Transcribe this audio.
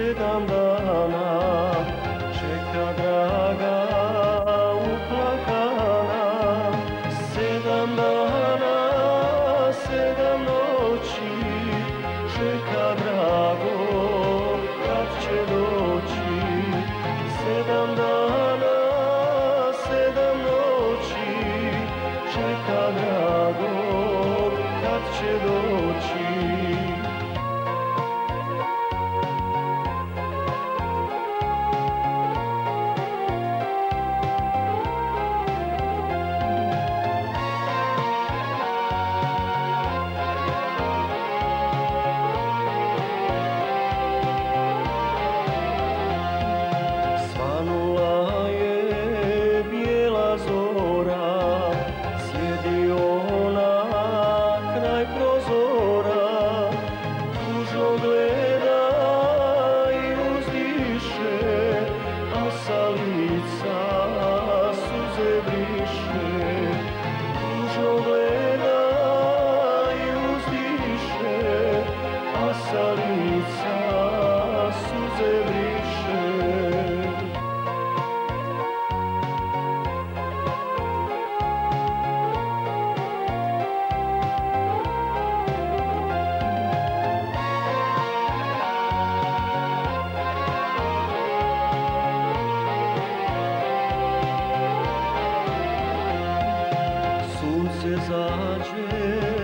7 dana čeka draga uplakana. 7 dana, 7 noći čeka drago kad će doći. 7 dana, 7 noći čeka drago kad će doći. Svanula je bijela zora, sjedi ona kraj prozora, tužno gleda i uzdiše, a sa lica suze briše. Tužno gleda i uzdiše, a sa lica suze briše. Sunce zađe